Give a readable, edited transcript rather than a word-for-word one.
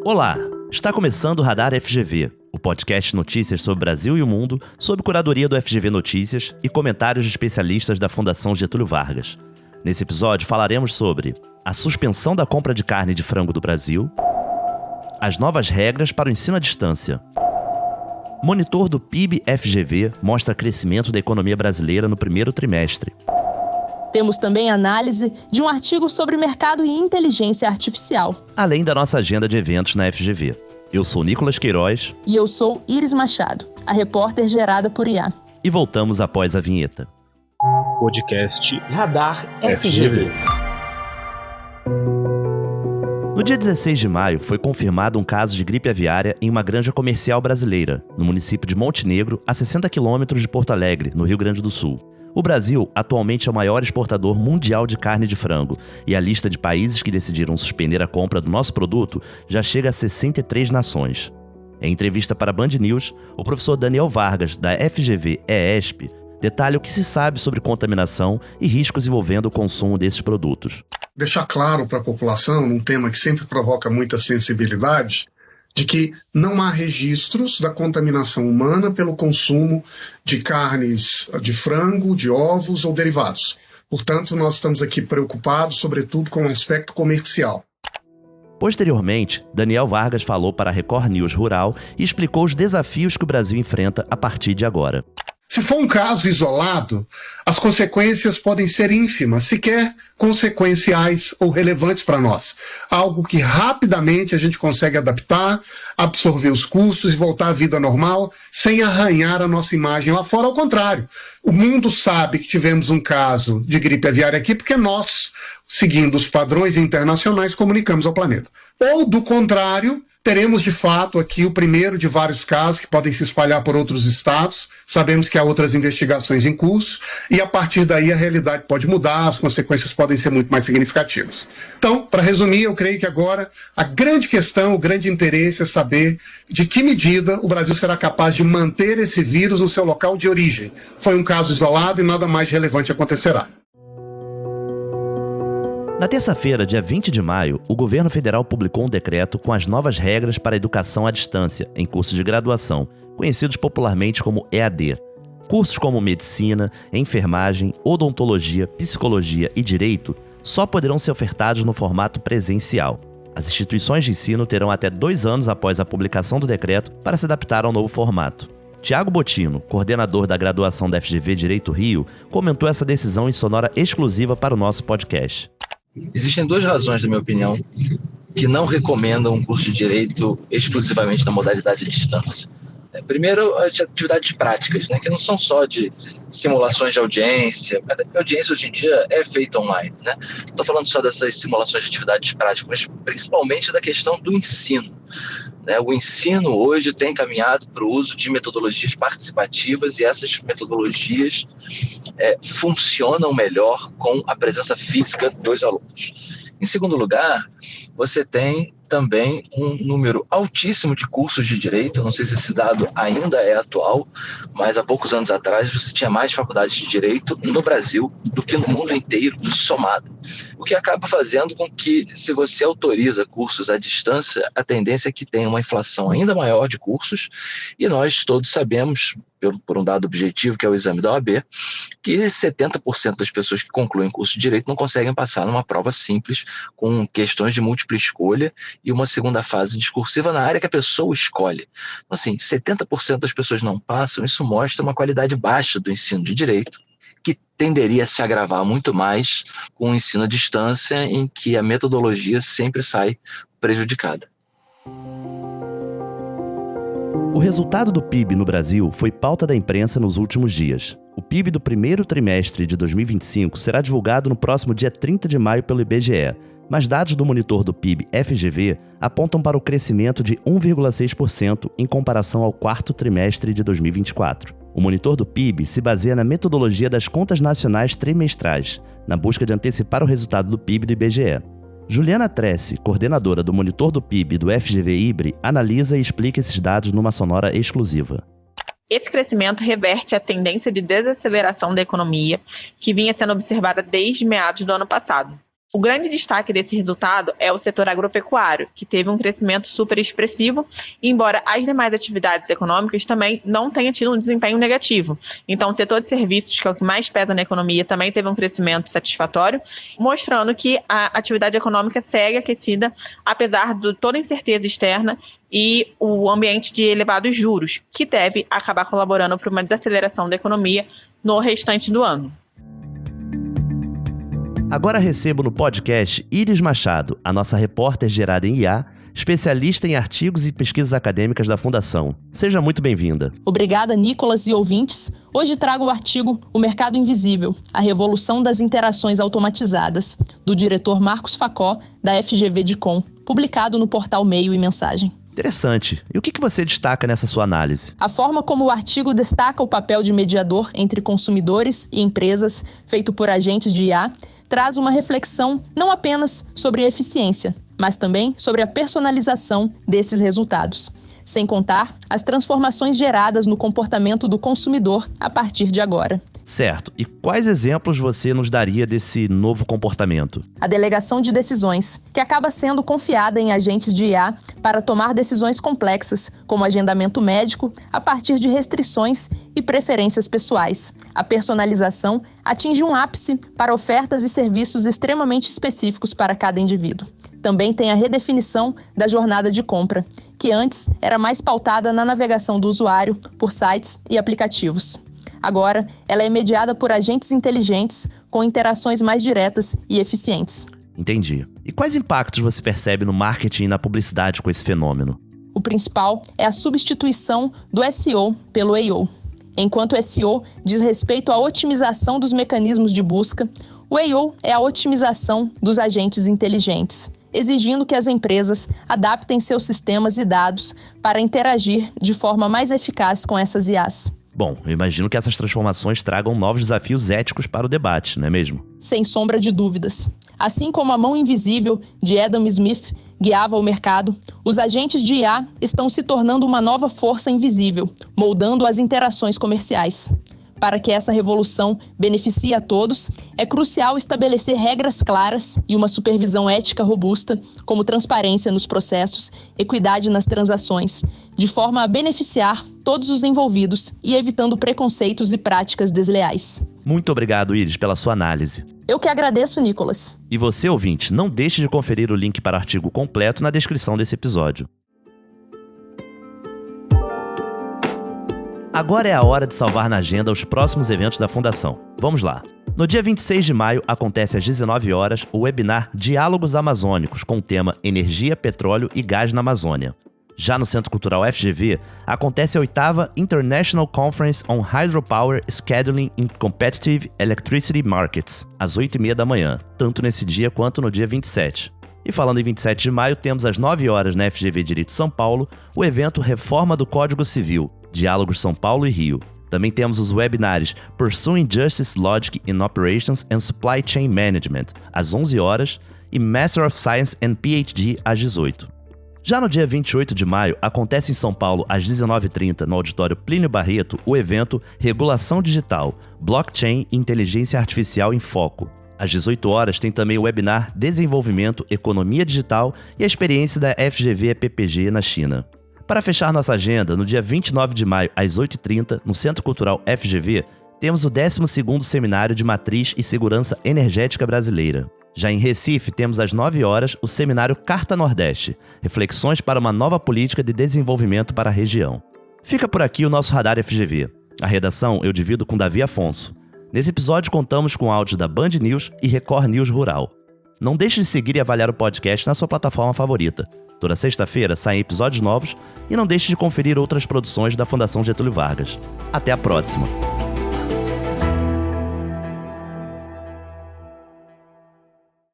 Olá, está começando o Radar FGV, o podcast de notícias sobre o Brasil e o mundo, sob curadoria do FGV Notícias e comentários de especialistas da Fundação Getúlio Vargas. Nesse episódio falaremos sobre a suspensão da compra de carne de frango do Brasil, as novas regras para o ensino à distância. Monitor do PIB FGV mostra crescimento da economia brasileira no primeiro trimestre. Temos também análise de um artigo sobre mercado e inteligência artificial. Além da nossa agenda de eventos na FGV. Eu sou Nicolas Queiroz. E eu sou Iris Machado, a repórter gerada por IA. E voltamos após a vinheta. Podcast Radar FGV. No dia 16 de maio, foi confirmado um caso de gripe aviária em uma granja comercial brasileira, no município de Montenegro, a 60 quilômetros de Porto Alegre, no Rio Grande do Sul. O Brasil, atualmente, é o maior exportador mundial de carne de frango, e a lista de países que decidiram suspender a compra do nosso produto já chega a 63 nações. Em entrevista para a Band News, o professor Daniel Vargas, da FGV-ESP, detalha o que se sabe sobre contaminação e riscos envolvendo o consumo desses produtos. Deixar claro para a população, num tema que sempre provoca muita sensibilidade, de que não há registros da contaminação humana pelo consumo de carnes de frango, de ovos ou derivados. Portanto, nós estamos aqui preocupados, sobretudo, com o aspecto comercial. Posteriormente, Daniel Vargas falou para a Record News Rural e explicou os desafios que o Brasil enfrenta a partir de agora. Se for um caso isolado, as consequências podem ser ínfimas, sequer consequenciais ou relevantes para nós. Algo que rapidamente a gente consegue adaptar, absorver os custos e voltar à vida normal, sem arranhar a nossa imagem lá fora. Ao contrário, o mundo sabe que tivemos um caso de gripe aviária aqui porque nós, seguindo os padrões internacionais, comunicamos ao planeta. Ou, do contrário, teremos de fato aqui o primeiro de vários casos que podem se espalhar por outros estados. Sabemos que há outras investigações em curso e a partir daí a realidade pode mudar, as consequências podem ser muito mais significativas. Então, para resumir, eu creio que agora a grande questão, o grande interesse é saber de que medida o Brasil será capaz de manter esse vírus no seu local de origem. Foi um caso isolado e nada mais relevante acontecerá. Na terça-feira, dia 20 de maio, o governo federal publicou um decreto com as novas regras para a educação à distância em cursos de graduação, conhecidos popularmente como EAD. Cursos como medicina, enfermagem, odontologia, psicologia e direito só poderão ser ofertados no formato presencial. As instituições de ensino terão até 2 anos após a publicação do decreto para se adaptar ao novo formato. Tiago Botino, coordenador da graduação da FGV Direito Rio, comentou essa decisão em sonora exclusiva para o nosso podcast. Existem 2 razões, na minha opinião, que não recomendam um curso de Direito exclusivamente na modalidade de distância. Primeiro, as atividades práticas, né, que não são só de simulações de audiência. A audiência hoje em dia é feita online. Né? Não estou falando só dessas simulações de atividades práticas, mas principalmente da questão do ensino. O ensino hoje tem caminhado para o uso de metodologias participativas e essas metodologias funcionam melhor com a presença física dos alunos. Em segundo lugar, você tem também um número altíssimo de cursos de direito. Não sei se esse dado ainda é atual, mas há poucos anos atrás você tinha mais faculdades de direito no Brasil do que no mundo inteiro, somado. O que acaba fazendo com que, se você autoriza cursos à distância, a tendência é que tenha uma inflação ainda maior de cursos, e nós todos sabemos, por um dado objetivo, que é o exame da OAB, que 70% das pessoas que concluem curso de direito não conseguem passar numa prova simples, com questões de múltipla escolha e uma segunda fase discursiva na área que a pessoa escolhe. Então, assim, 70% das pessoas não passam. Isso mostra uma qualidade baixa do ensino de direito, que tenderia a se agravar muito mais com o ensino à distância, em que a metodologia sempre sai prejudicada. O resultado do PIB no Brasil foi pauta da imprensa nos últimos dias. O PIB do primeiro trimestre de 2025 será divulgado no próximo dia 30 de maio pelo IBGE, mas dados do monitor do PIB FGV apontam para o crescimento de 1,6% em comparação ao quarto trimestre de 2024. O monitor do PIB se baseia na metodologia das contas nacionais trimestrais, na busca de antecipar o resultado do PIB do IBGE. Juliana Tressi, coordenadora do monitor do PIB do FGV-IBRE, analisa e explica esses dados numa sonora exclusiva. Esse crescimento reverte a tendência de desaceleração da economia que vinha sendo observada desde meados do ano passado. O grande destaque desse resultado é o setor agropecuário, que teve um crescimento super expressivo, embora as demais atividades econômicas também não tenham tido um desempenho negativo. Então, o setor de serviços, que é o que mais pesa na economia, também teve um crescimento satisfatório, mostrando que a atividade econômica segue aquecida, apesar de toda a incerteza externa e o ambiente de elevados juros, que deve acabar colaborando para uma desaceleração da economia no restante do ano. Agora recebo no podcast Iris Machado, a nossa repórter gerada em IA, especialista em artigos e pesquisas acadêmicas da Fundação. Seja muito bem-vinda. Obrigada, Nicolas e ouvintes. Hoje trago o artigo O Mercado Invisível, a Revolução das Interações Automatizadas, do diretor Marcos Facó, da FGV DICOM, publicado no portal Meio e Mensagem. Interessante. E o que você destaca nessa sua análise? A forma como o artigo destaca o papel de mediador entre consumidores e empresas, feito por agentes de IA, traz uma reflexão não apenas sobre a eficiência, mas também sobre a personalização desses resultados, sem contar as transformações geradas no comportamento do consumidor a partir de agora. Certo. E quais exemplos você nos daria desse novo comportamento? A delegação de decisões, que acaba sendo confiada em agentes de IA para tomar decisões complexas, como agendamento médico, a partir de restrições e preferências pessoais. A personalização atinge um ápice para ofertas e serviços extremamente específicos para cada indivíduo. Também tem a redefinição da jornada de compra, que antes era mais pautada na navegação do usuário por sites e aplicativos. Agora, ela é mediada por agentes inteligentes com interações mais diretas e eficientes. Entendi. E quais impactos você percebe no marketing e na publicidade com esse fenômeno? O principal é a substituição do SEO pelo AO. Enquanto o SEO diz respeito à otimização dos mecanismos de busca, o AO é a otimização dos agentes inteligentes, exigindo que as empresas adaptem seus sistemas e dados para interagir de forma mais eficaz com essas IAs. Bom, eu imagino que essas transformações tragam novos desafios éticos para o debate, não é mesmo? Sem sombra de dúvidas. Assim como a mão invisível de Adam Smith guiava o mercado, os agentes de IA estão se tornando uma nova força invisível, moldando as interações comerciais. Para que essa revolução beneficie a todos, é crucial estabelecer regras claras e uma supervisão ética robusta, como transparência nos processos, equidade nas transações, de forma a beneficiar todos os envolvidos e evitando preconceitos e práticas desleais. Muito obrigado, Iris, pela sua análise. Eu que agradeço, Nicolas. E você, ouvinte, não deixe de conferir o link para o artigo completo na descrição desse episódio. Agora é a hora de salvar na agenda os próximos eventos da Fundação. Vamos lá! No dia 26 de maio, acontece às 19 horas o webinar Diálogos Amazônicos, com o tema Energia, Petróleo e Gás na Amazônia. Já no Centro Cultural FGV, acontece a 8ª International Conference on Hydropower Scheduling in Competitive Electricity Markets, às 8h30 da manhã, tanto nesse dia quanto no dia 27. E falando em 27 de maio, temos às 9 horas na FGV Direito São Paulo, o evento Reforma do Código Civil, Diálogos São Paulo e Rio. Também temos os webinars Pursuing Justice Logic in Operations and Supply Chain Management, às 11 horas, e Master of Science and PhD, às 18. Já no dia 28 de maio, acontece em São Paulo, às 19h30, no auditório Plínio Barreto, o evento Regulação Digital, Blockchain e Inteligência Artificial em Foco. Às 18 horas tem também o webinar Desenvolvimento, Economia Digital e a experiência da FGV PPG na China. Para fechar nossa agenda, no dia 29 de maio, às 8h30, no Centro Cultural FGV, temos o 12º Seminário de Matriz e Segurança Energética Brasileira. Já em Recife, temos às 9 horas o Seminário Carta Nordeste, Reflexões para uma Nova Política de Desenvolvimento para a Região. Fica por aqui o nosso Radar FGV. A redação eu divido com Davi Afonso. Nesse episódio contamos com áudios da Band News e Record News Rural. Não deixe de seguir e avaliar o podcast na sua plataforma favorita. Toda sexta-feira saem episódios novos e não deixe de conferir outras produções da Fundação Getúlio Vargas. Até a próxima!